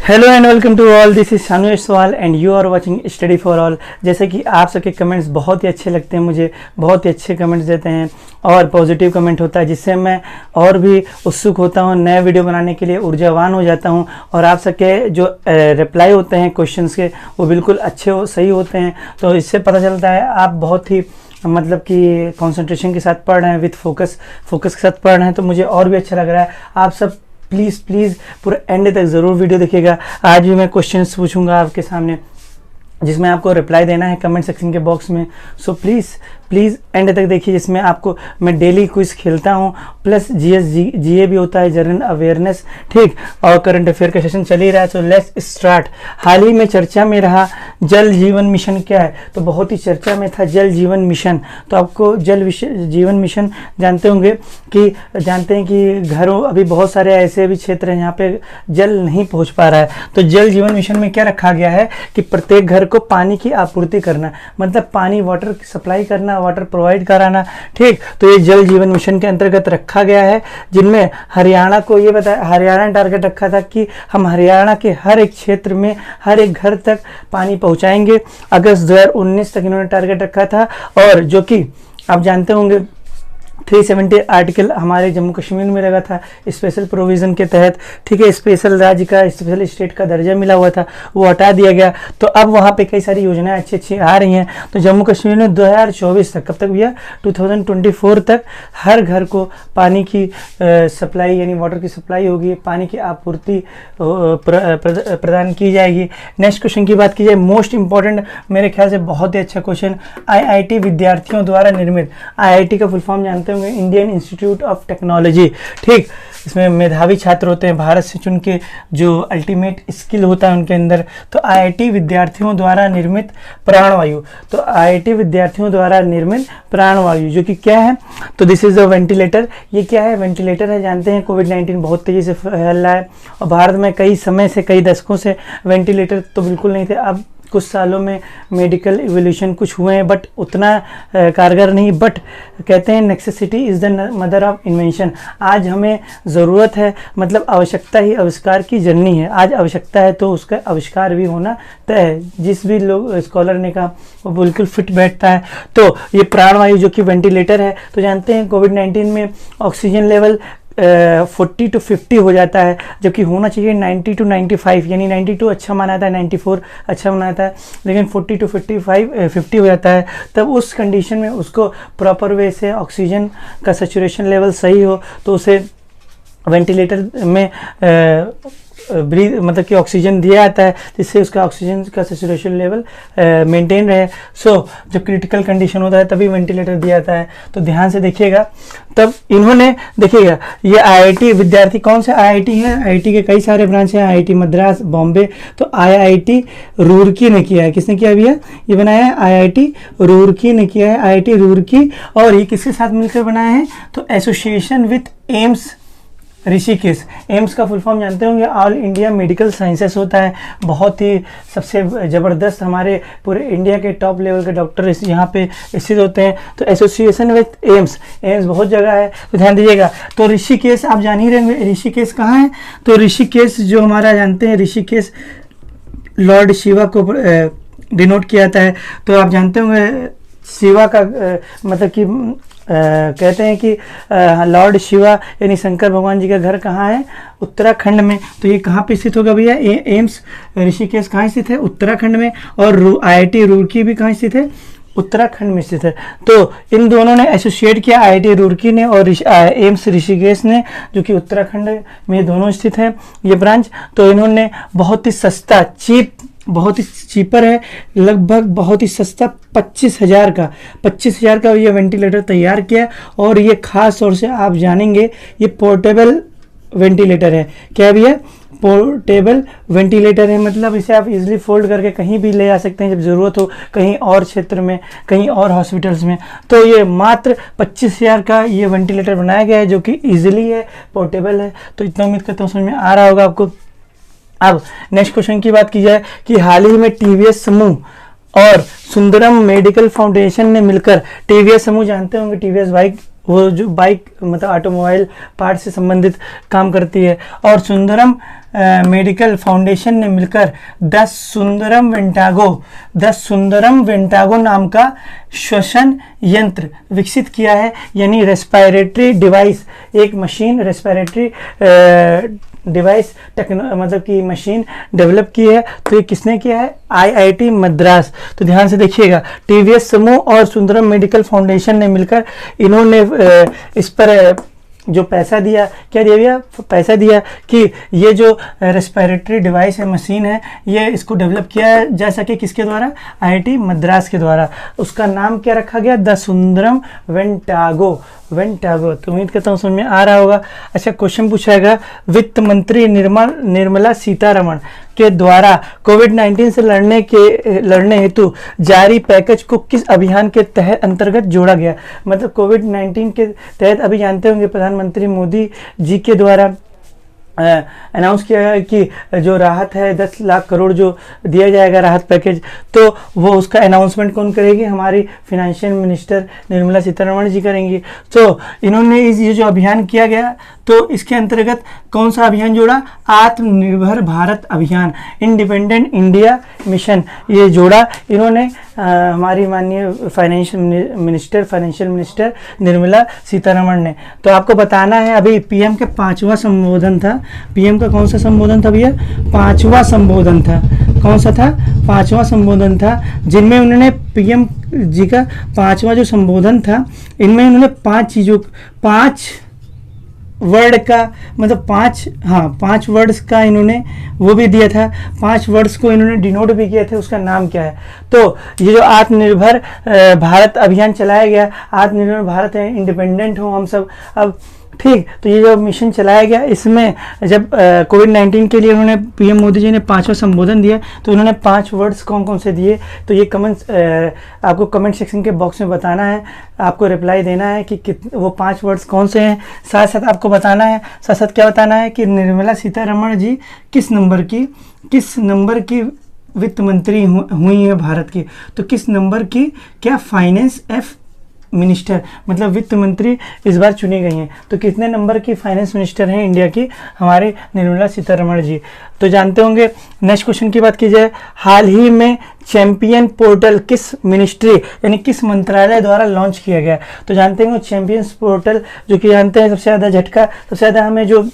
Hello and welcome to all, this is Shanu Sawal and you are watching study for all. जैसे कि आप सबके comments बहुत ही अच्छे लगते हैं, मुझे बहुत ही अच्छे कमेंट्स देते हैं और पॉजिटिव कमेंट होता है, जिससे मैं और भी उत्सुक होता हूँ, नए वीडियो बनाने के लिए ऊर्जावान हो जाता हूँ। और आप सबके जो रिप्लाई होते हैं क्वेश्चंस के, वो बिल्कुल अच्छे सही होते हैं। तो इससे पता चलता है आप बहुत ही मतलब कि कंसंट्रेशन के साथ पढ़ रहे हैं, विथ फोकस के साथ पढ़ रहे हैं। तो मुझे और भी अच्छा लग रहा है। आप सब प्लीज़ पूरा एंड तक ज़रूर वीडियो देखिएगा। आज भी मैं क्वेश्चंस पूछूंगा आपके सामने, जिसमें आपको रिप्लाई देना है कमेंट सेक्शन के बॉक्स में। सो प्लीज़ एंड तक देखिए, जिसमें आपको मैं डेली क्विज खेलता हूँ, प्लस जीए भी होता है, जनरल अवेयरनेस, ठीक, और करंट अफेयर का सेशन चल ही रहा है। So let's start. हाल ही में चर्चा में रहा जल जीवन मिशन क्या है? तो बहुत ही चर्चा में था जल जीवन मिशन। तो आपको जीवन मिशन जानते हैं कि घरों, अभी बहुत सारे ऐसे भी क्षेत्र हैं जहाँ पे जल नहीं पहुँच पा रहा है। तो जल जीवन मिशन में क्या रखा गया है कि प्रत्येक घर को पानी की आपूर्ति करना, मतलब पानी, वाटर सप्लाई करना, वाटर प्रोवाइड कराना, ठीक। तो ये जल जीवन मिशन के अंतर्गत रखा गया है, जिनमें हरियाणा को ये बताया, हरियाणा ने टारगेट रखा था कि हम हरियाणा के हर एक क्षेत्र में, हर एक घर तक पानी पहुंचाएंगे। अगस्त 2019 तक इन्होंने टारगेट रखा था। और जो कि आप जानते होंगे 370 आर्टिकल हमारे जम्मू कश्मीर में लगा था स्पेशल प्रोविज़न के तहत, ठीक है। स्पेशल राज्य का, स्पेशल स्टेट का दर्जा मिला हुआ था, वो हटा दिया गया। तो अब वहाँ पे कई सारी योजनाएं अच्छी आ रही हैं। तो जम्मू कश्मीर में 2024 तक, कब तक भैया? 2024 तक हर घर को पानी की सप्लाई, यानी वाटर की सप्लाई होगी, पानी की आपूर्ति प्रदान की जाएगी। नेक्स्ट क्वेश्चन की बात की जाए, मोस्ट इंपॉर्टेंट, मेरे ख्याल से बहुत ही अच्छा क्वेश्चन, आईआईटी विद्यार्थियों द्वारा निर्मित, आईआईटी का फुल फॉर्म जानते होंगे, इंडियन इंस्टीट्यूट ऑफ टेक्नोलॉजी, ठीक। इसमें मेधावी छात्र होते हैं, भारत से चुन के, जो अल्टीमेट स्किल होता है उनके अंदर। तो आईआईटी विद्यार्थियों द्वारा निर्मित प्राणवायु, तो आईआईटी विद्यार्थियों द्वारा निर्मित प्राणवायु जो कि क्या है? तो दिस इज अ वेंटिलेटर। ये क्या है? वेंटिलेटर है। जानते हैं कोविड-19 बहुत तेजी से फैल रहा है और भारत में कई समय से, कई दशकों से वेंटिलेटर तो बिल्कुल नहीं थे। अब कुछ सालों में मेडिकल इवोल्यूशन कुछ हुए हैं, बट उतना कारगर नहीं। बट कहते हैं necessity is the mother of invention. आज हमें ज़रूरत है, मतलब आवश्यकता ही आविष्कार की जननी है। आज आवश्यकता है तो उसका आविष्कार भी होना तय है। जिस भी लोग स्कॉलर ने कहा वो बिल्कुल फिट बैठता है। तो ये प्राणवायु जो कि वेंटिलेटर है, तो जानते हैं कोविड-19 में ऑक्सीजन लेवल 40 to 50 हो जाता है, जबकि होना चाहिए 90 to 95, यानी 92 अच्छा माना जाता है, 94 अच्छा माना जाता है, लेकिन 40 to 50 हो जाता है। तब उस कंडीशन में उसको प्रॉपर वे से ऑक्सीजन का सैचुरेशन लेवल सही हो, तो उसे वेंटिलेटर में मतलब कि ऑक्सीजन दिया जाता है, जिससे उसका ऑक्सीजन का सैचुरेशन लेवल मेंटेन रहे। सो जब क्रिटिकल कंडीशन होता है तभी वेंटिलेटर दिया जाता है। तो ध्यान से देखिएगा। तब इन्होंने, देखिएगा, ये आईआईटी विद्यार्थी, कौन से आईआईटी है? आईआईटी के कई सारे ब्रांच हैं, आईआईटी मद्रास, बॉम्बे। तो आईआईटी रुड़की ने किया है। किसने किया भैया? ये बनाया है आईआईटी रुड़की ने किया है, आईआईटी रुड़की। और ये किसके साथ मिलकर बनाया है? तो association with AIIMS Rishikesh. AIIMS का फुल फॉर्म जानते होंगे, ऑल इंडिया मेडिकल साइंसेस होता है। बहुत ही सबसे ज़बरदस्त, हमारे पूरे इंडिया के टॉप लेवल के डॉक्टर यहाँ पे स्थित होते हैं। तो एसोसिएशन विथ एम्स बहुत जगह है, तो ध्यान दीजिएगा। तो ऋषिकेश आप जान ही रहे होंगे, ऋषिकेश कहाँ है? तो ऋषिकेश जो हमारा जानते हैं, ऋषिकेश लॉर्ड शिवा को डिनोट किया जाता है। तो आप जानते होंगे शिवा का मतलब कि कहते हैं कि लॉर्ड शिवा यानी शंकर भगवान जी का घर कहाँ है? उत्तराखंड में। तो ये कहाँ पे स्थित होगा भैया? एम्स ऋषिकेश कहाँ स्थित है? उत्तराखंड में। और आईआईटी रुड़की भी कहाँ स्थित है? उत्तराखंड में स्थित है। तो इन दोनों ने एसोसिएट किया, आईआईटी रुड़की ने और एम्स ऋषिकेश ने, जो कि उत्तराखंड में दोनों स्थित है ये ब्रांच। तो इन्होंने बहुत ही सस्ता, बहुत ही चीपर है, लगभग बहुत ही सस्ता 25,000 का ये वेंटिलेटर तैयार किया। और ये खास तौर से आप जानेंगे, ये पोर्टेबल वेंटिलेटर है। क्या भैया? पोर्टेबल वेंटिलेटर है, मतलब इसे आप इजीली फोल्ड करके कहीं भी ले जा सकते हैं जब ज़रूरत हो, कहीं और क्षेत्र में, कहीं और हॉस्पिटल्स में। तो ये मात्र 25,000 का ये वेंटिलेटर बनाया गया है, जो कि ईजिली है, पोर्टेबल है। तो इतना उम्मीद करता हूँ समझ में आ रहा होगा आपको। अब नेक्स्ट क्वेश्चन की बात की जाए कि हाल ही में टीवीएस समूह और सुंदरम मेडिकल फाउंडेशन ने मिलकर टीवीएस समूह, जानते होंगे टीवीएस बाइक, वो जो बाइक मतलब ऑटोमोबाइल पार्ट से संबंधित काम करती है, और सुंदरम मेडिकल फाउंडेशन ने मिलकर द सुंदरम वेंटागो नाम का श्वसन यंत्र विकसित किया है, यानी रेस्पिरेटरी डिवाइस, एक मशीन रेस्पिरेटरी डिवाइस मतलब कि मशीन डेवलप की है। तो ये किसने किया है? आईआईटी मद्रास। तो ध्यान से देखिएगा, टीवीएस समूह और सुंदरम मेडिकल फाउंडेशन ने मिलकर इन्होंने इस पर जो पैसा दिया, क्या दिया भैया? पैसा दिया कि ये जो रेस्पिरेटरी डिवाइस है, मशीन है, ये इसको डेवलप किया जा सके, किसके द्वारा? आईआईटी मद्रास के द्वारा। उसका नाम क्या रखा गया? द सुंदरम वेंटागो। तो उम्मीद करता हूँ समझ में आ रहा होगा। अच्छा, क्वेश्चन पूछाएगा, वित्त मंत्री निर्मला सीतारमण के द्वारा कोविड-19 से लड़ने हेतु जारी पैकेज को किस अभियान के तहत अंतर्गत जोड़ा गया? मतलब कोविड-19 के तहत अभी जानते होंगे प्रधानमंत्री मोदी जी के द्वारा अनाउंस किया है कि जो राहत है 10 लाख करोड़ जो दिया जाएगा राहत पैकेज, तो वो उसका अनाउंसमेंट कौन करेगी? हमारी फाइनेंशियल मिनिस्टर निर्मला सीतारमण जी करेंगी। तो इन्होंने ये जो अभियान किया गया, तो इसके अंतर्गत कौन सा अभियान जोड़ा? आत्मनिर्भर भारत अभियान, इंडिपेंडेंट इंडिया मिशन, ये जोड़ा इन्होंने हमारी माननीय फाइनेंशियल मिनिस्टर निर्मला सीतारमण ने। तो आपको बताना है, अभी पीएम के 5वां संबोधन था। पीएम का कौन सा संबोधन था भैया? 5वां संबोधन था। कौन सा था? 5वां संबोधन था, जिनमें उन्होंने पीएम जी का 5वां जो संबोधन था, इनमें उन्होंने 5 वर्ड का मतलब 5 वर्ड्स का इन्होंने वो भी दिया था, 5 वर्ड्स को इन्होंने डिनोट भी किया था। उसका नाम क्या है? तो ये जो आत्मनिर्भर भारत अभियान चलाया गया, आत्मनिर्भर भारत है, इंडिपेंडेंट हो हम सब अब, ठीक। तो ये जो मिशन चलाया गया, इसमें जब कोविड-19 के लिए उन्होंने पीएम मोदी जी ने 5वां संबोधन दिया, तो उन्होंने 5 वर्ड्स कौन से दिए? तो ये आपको कमेंट सेक्शन के बॉक्स में बताना है, आपको रिप्लाई देना है कि वो 5 वर्ड्स कौन से हैं। साथ साथ आपको बताना है, क्या बताना है कि निर्मला सीतारमण जी किस नंबर की वित्त मंत्री हुई है भारत की? तो किस नंबर की क्या फाइनेंस मिनिस्टर मतलब वित्त मंत्री इस बार चुनी गई हैं? तो कितने नंबर की फाइनेंस मिनिस्टर हैं इंडिया की? हमारे निर्मला सीतारमण जी। तो जानते होंगे। नेक्स्ट क्वेश्चन की बात की जाए, हाल ही में चैंपियन पोर्टल किस मिनिस्ट्री यानी किस मंत्रालय द्वारा लॉन्च किया गया? तो जानते होंगे चैंपियंस पोर्टल, जो कि जानते हैं सबसे ज़्यादा झटका, सबसे ज़्यादा हमें जो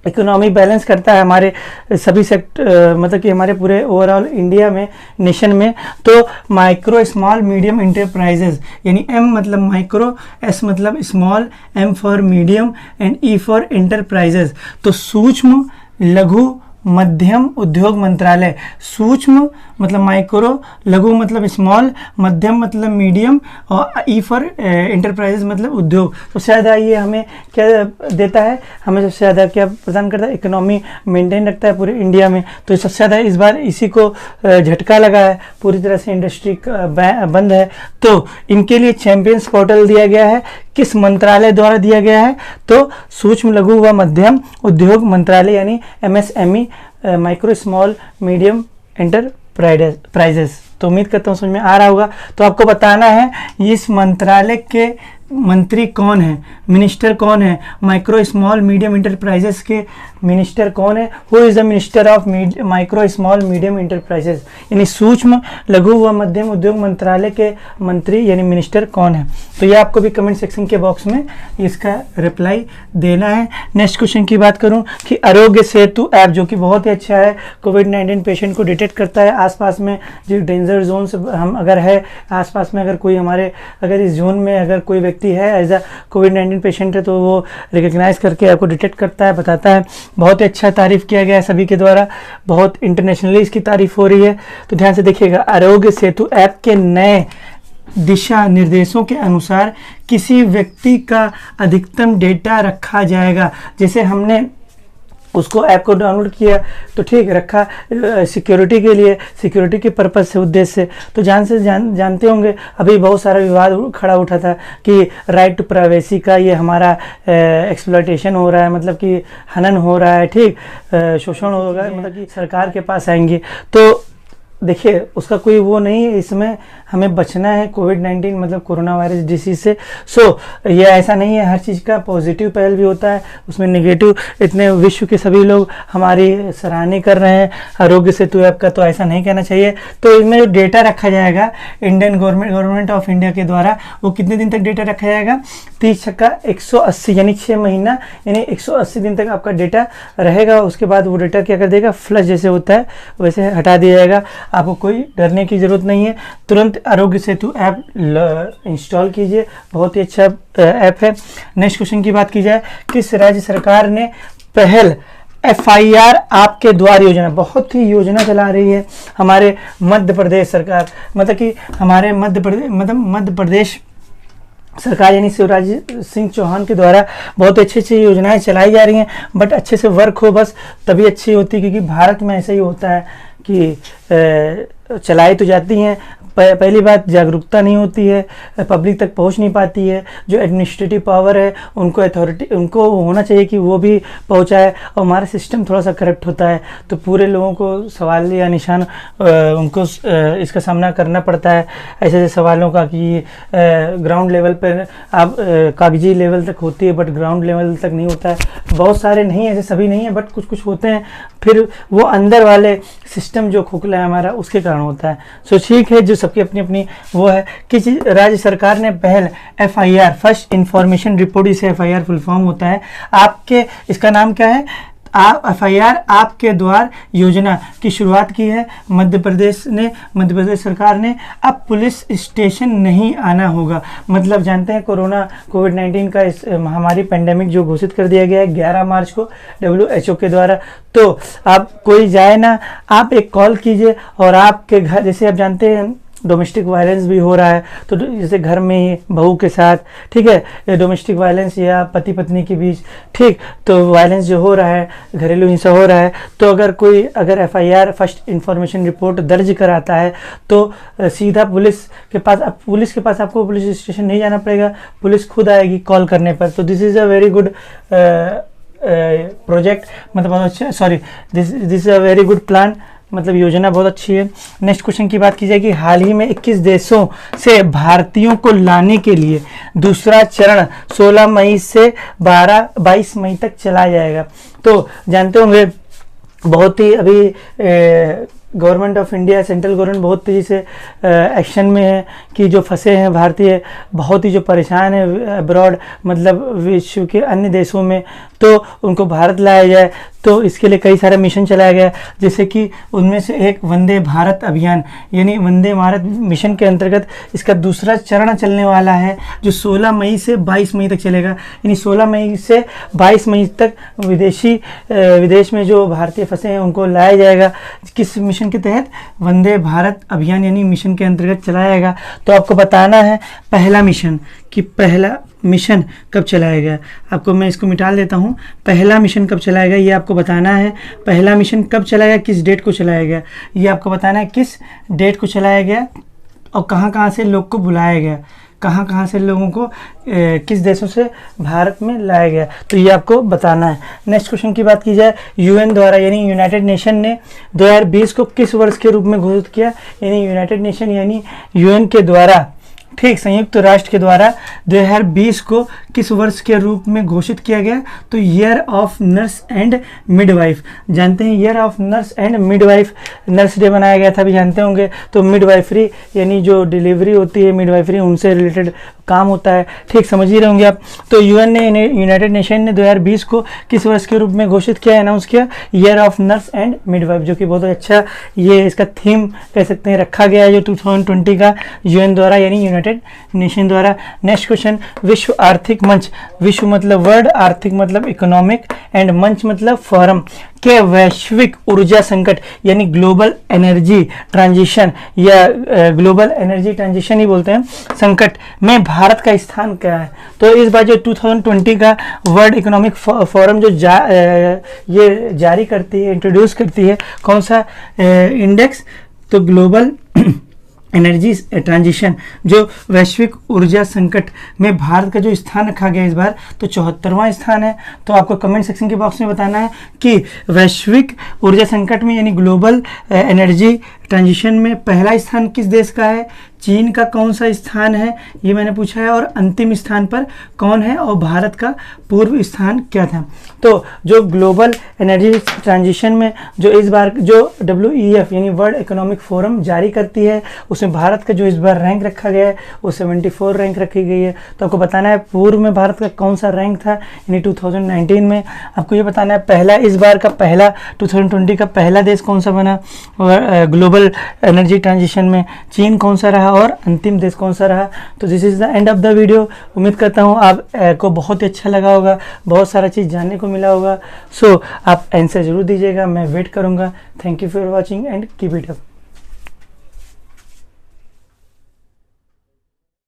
इकोनॉमी बैलेंस करता है हमारे सभी सेक्टर मतलब कि हमारे पूरे ओवरऑल इंडिया में, नेशन में। तो माइक्रो स्मॉल मीडियम इंटरप्राइजेज, यानी एम मतलब माइक्रो, एस मतलब small, M for medium and E for enterprises. तो सूक्ष्म लघु मध्यम उद्योग मंत्रालय, सूक्ष्म मतलब माइक्रो, लघु मतलब स्मॉल, मध्यम मतलब मीडियम, और ई फॉर इंटरप्राइजेज मतलब उद्योग। सबसे ज़्यादा ये हमें क्या देता है? हमें सबसे ज़्यादा क्या प्रदान करता है? इकोनॉमी मेंटेन रखता है पूरे इंडिया में। तो सबसे ज़्यादा इस बार इसी को झटका लगा है, पूरी तरह से इंडस्ट्री बंद है। तो इनके लिए चैंपियंस पोर्टल दिया गया है, किस मंत्रालय द्वारा दिया गया है? तो सूक्ष्म लघु व मध्यम उद्योग मंत्रालय, यानी MSME, micro small medium enterprises. तो उम्मीद करता हूँ समझ में आ रहा होगा। तो आपको बताना है इस मंत्रालय के मंत्री कौन है, मिनिस्टर कौन है, माइक्रो स्मॉल मीडियम इंटरप्राइजेस के मिनिस्टर कौन है? Who is the minister of micro small medium enterprises, यानी सूक्ष्म लघु व मध्यम उद्योग मंत्रालय के मंत्री यानी मिनिस्टर कौन है? तो ये आपको भी कमेंट सेक्शन के बॉक्स में इसका रिप्लाई देना है। नेक्स्ट क्वेश्चन की बात करूं कि आरोग्य सेतु ऐप, जो कि बहुत ही अच्छा है, कोविड-19 पेशेंट को डिटेक्ट करता है। आसपास में जो डेंजर जोन से हम अगर है, आसपास में अगर कोई अगर इस जोन में अगर कोई व्यक्ति है एज अ कोविड-19 पेशेंट है, तो वो रिकग्नाइज करके आपको डिटेक्ट करता है, बताता है। बहुत ही अच्छा तारीफ किया गया है सभी के द्वारा, बहुत इंटरनेशनली इसकी तारीफ हो रही है। तो ध्यान से देखिएगा, आरोग्य सेतु ऐप के नए दिशा निर्देशों के अनुसार किसी व्यक्ति का अधिकतम डेटा रखा जाएगा। जैसे हमने उसको ऐप को डाउनलोड किया तो ठीक रखा, सिक्योरिटी के लिए, सिक्योरिटी के पर्पज़ से, उद्देश्य से। तो जानते होंगे अभी बहुत सारा विवाद खड़ा उठा था कि राइट टू प्राइवेसी का ये हमारा एक्सप्लॉयटेशन हो रहा है, मतलब कि हनन हो रहा है, ठीक, शोषण हो रहा है, मतलब कि सरकार के पास आएंगे। तो देखिए उसका कोई वो नहीं है, इसमें हमें बचना है कोविड-19 मतलब कोरोना वायरस डिसीज से। सो ये ऐसा नहीं है, हर चीज़ का पॉजिटिव पहल भी होता है, उसमें नेगेटिव। इतने विश्व के सभी लोग हमारी सराहनीय कर रहे हैं आरोग्य सेतु ऐप का, तो ऐसा नहीं कहना चाहिए। तो इसमें जो डेटा रखा जाएगा इंडियन गवर्नमेंट ऑफ इंडिया के द्वारा, वो कितने दिन तक डेटा रखा जाएगा? 30×180 यानी 6 महीना, यानी 180 दिन तक आपका डेटा रहेगा। उसके बाद वो डेटा क्या कर देगा, फ्लश जैसे होता है वैसे हटा दिया जाएगा। आपको कोई डरने की ज़रूरत नहीं है, तुरंत आरोग्य सेतु ऐप इंस्टॉल कीजिए, बहुत ही अच्छा ऐप है। नेक्स्ट क्वेश्चन की बात की जाए, किस राज्य सरकार ने पहल FIR आपके द्वार योजना, बहुत ही योजना चला रही है हमारे मध्य प्रदेश सरकार, मतलब कि हमारे मध्य प्रदेश सरकार यानी शिवराज सिंह चौहान के द्वारा बहुत अच्छी अच्छी योजनाएं चलाई जा रही हैं। बट अच्छे से वर्क हो बस तभी अच्छी होती है, क्योंकि भारत में ऐसा ही होता है कि चलाई तो जाती हैं, पहली बात जागरूकता नहीं होती है, पब्लिक तक पहुंच नहीं पाती है। जो एडमिनिस्ट्रेटिव पावर है उनको अथॉरिटी उनको होना चाहिए कि वो भी पहुंचाए, और हमारा सिस्टम थोड़ा सा करप्ट होता है, तो पूरे लोगों को सवाल या निशान उनको इसका सामना करना पड़ता है ऐसे ऐसे सवालों का कि ग्राउंड लेवल पर आप कागजी लेवल तक होती है बट ग्राउंड लेवल तक नहीं होता है। बहुत सारे नहीं ऐसे सभी नहीं है बट कुछ कुछ होते हैं, फिर वो अंदर वाले सिस्टम जो खोखला है हमारा उसके कारण होता है। सो ठीक है, जो सबकी अपनी अपनी वो है। किस राज्य सरकार ने पहल FIR फर्स्ट इंफॉर्मेशन रिपोर्ट, इसे FIR फुल फॉर्म होता है आपके, इसका नाम क्या है, FIR आपके द्वार योजना की शुरुआत की है मध्य प्रदेश सरकार ने। अब पुलिस स्टेशन नहीं आना होगा, मतलब जानते हैं कोविड-19 का इस महामारी पेंडेमिक जो घोषित कर दिया गया है 11 मार्च को WHO के द्वारा। तो आप कोई जाए ना, आप एक कॉल कीजिए और आपके घर, जैसे आप जानते हैं डोमेस्टिक वायलेंस भी हो रहा है, तो जैसे घर में ही बहू के साथ, ठीक है, डोमेस्टिक वायलेंस या पति पत्नी के बीच, ठीक, तो वायलेंस जो हो रहा है, घरेलू हिंसा हो रहा है, तो अगर FIR फर्स्ट इंफॉर्मेशन रिपोर्ट दर्ज कराता है तो सीधा पुलिस के पास आपको पुलिस स्टेशन नहीं जाना पड़ेगा, पुलिस खुद आएगी कॉल करने पर। तो this is a very good project, मतलब अच्छा, sorry, this is a very good plan, मतलब योजना बहुत अच्छी है। नेक्स्ट क्वेश्चन की बात की जाए कि हाल ही में 21 देशों से भारतीयों को लाने के लिए दूसरा चरण 16 मई से 22 मई तक चलाया जाएगा। तो जानते होंगे बहुत ही अभी government of India, central government बहुत तेज़ी से एक्शन में है कि जो फंसे हैं भारतीय, बहुत ही जो परेशान है अब्रॉड, मतलब विश्व के अन्य देशों में, तो उनको भारत लाया जाए। तो इसके लिए कई सारे मिशन चलाया गया, जैसे कि उनमें से एक वंदे भारत अभियान, यानी वंदे भारत मिशन के अंतर्गत इसका दूसरा चरण चलने वाला है, जो 16 मई से 22 मई तक चलेगा। यानी 16 मई से 22 मई तक विदेश में जो भारतीय फंसे हैं उनको लाया जाएगा। किस मिशन के तहत? वंदे भारत अभियान यानी मिशन के अंतर्गत चलाया जाएगा। तो आपको बताना है पहला मिशन कब चलाया गया। आपको मैं इसको मिटा देता हूँ, पहला मिशन कब चलाया गया ये आपको बताना है। पहला मिशन कब चलाया गया, किस डेट को चलाया गया, ये आपको बताना है। किस डेट को चलाया गया और कहाँ कहाँ से लोग को बुलाया गया, कहाँ कहाँ से लोगों को किस देशों से भारत में लाया गया, तो ये आपको बताना है। नेक्स्ट क्वेश्चन की बात की जाए, UN द्वारा यानी यूनाइटेड नेशन ने 2020 को किस वर्ष के रूप में घोषित किया। यानी यूनाइटेड नेशन यानी UN के द्वारा, ठीक, संयुक्त राष्ट्र के द्वारा 2020 को किस वर्ष के रूप में घोषित किया गया, तो year of nurse and midwife. जानते हैं year of nurse and midwife, nurse day बनाया गया था भी जानते होंगे। तो मिडवाइफरी यानी जो डिलीवरी होती है, मिडवाइफरी उनसे रिलेटेड काम होता है, ठीक, समझ ही रहे होंगे आप। तो यूनाइटेड नेशन ने 2020 को किस वर्ष के रूप में घोषित किया, अनाउंस किया, year of nurse and midwife, जो कि बहुत अच्छा ये इसका थीम कह सकते हैं रखा गया है जो 2020 का UN द्वारा यानी यूनाइटेड नेशन द्वारा। नेक्स्ट क्वेश्चन, विश्व आर्थिक मंच, विश्व मतलब वर्ल्ड, आर्थिक मतलब इकोनॉमिक एंड मंच मतलब फोरम के वैश्विक ऊर्जा संकट यानी ग्लोबल एनर्जी ट्रांजिशन या ग्लोबल एनर्जी ट्रांजिशन ही बोलते हैं, संकट में भारत का स्थान क्या है। तो इस बार जो 2020 का वर्ल्ड इकोनॉमिक फोरम जो ये जारी करती है, इंट्रोड्यूस करती है कौन सा इंडेक्स, तो ग्लोबल एनर्जी ट्रांजिशन, जो वैश्विक ऊर्जा संकट में भारत का जो स्थान रखा गया इस बार, तो 74वां स्थान है। तो आपको कमेंट सेक्शन के बॉक्स में बताना है कि वैश्विक ऊर्जा संकट में यानी ग्लोबल एनर्जी ट्रांजिशन में पहला स्थान किस देश का है, चीन का कौन सा स्थान है ये मैंने पूछा है, और अंतिम स्थान पर कौन है, और भारत का पूर्व स्थान क्या था। तो जो ग्लोबल एनर्जी ट्रांजिशन में जो इस बार जो WEF यानी वर्ल्ड इकोनॉमिक फोरम जारी करती है, उसमें भारत का जो इस बार रैंक रखा गया है वो 74 रैंक रखी गई है। तो आपको बताना है पूर्व में भारत का कौन सा रैंक था, यानी 2019 में आपको ये बताना है पहला इस बार का पहला 2020 का पहला देश कौन सा बना ग्लोबल एनर्जी ट्रांजिशन में, चीन कौन सा रहा और अंतिम देश कौन सा रहा। तो this is the end of the video. उम्मीद करता हूँ आप को बहुत ही अच्छा लगा होगा, बहुत सारा चीज़ जानने को मिला होगा। सो आप आंसर जरूर दीजिएगा, मैं वेट करूँगा। Thank you for watching and keep it up.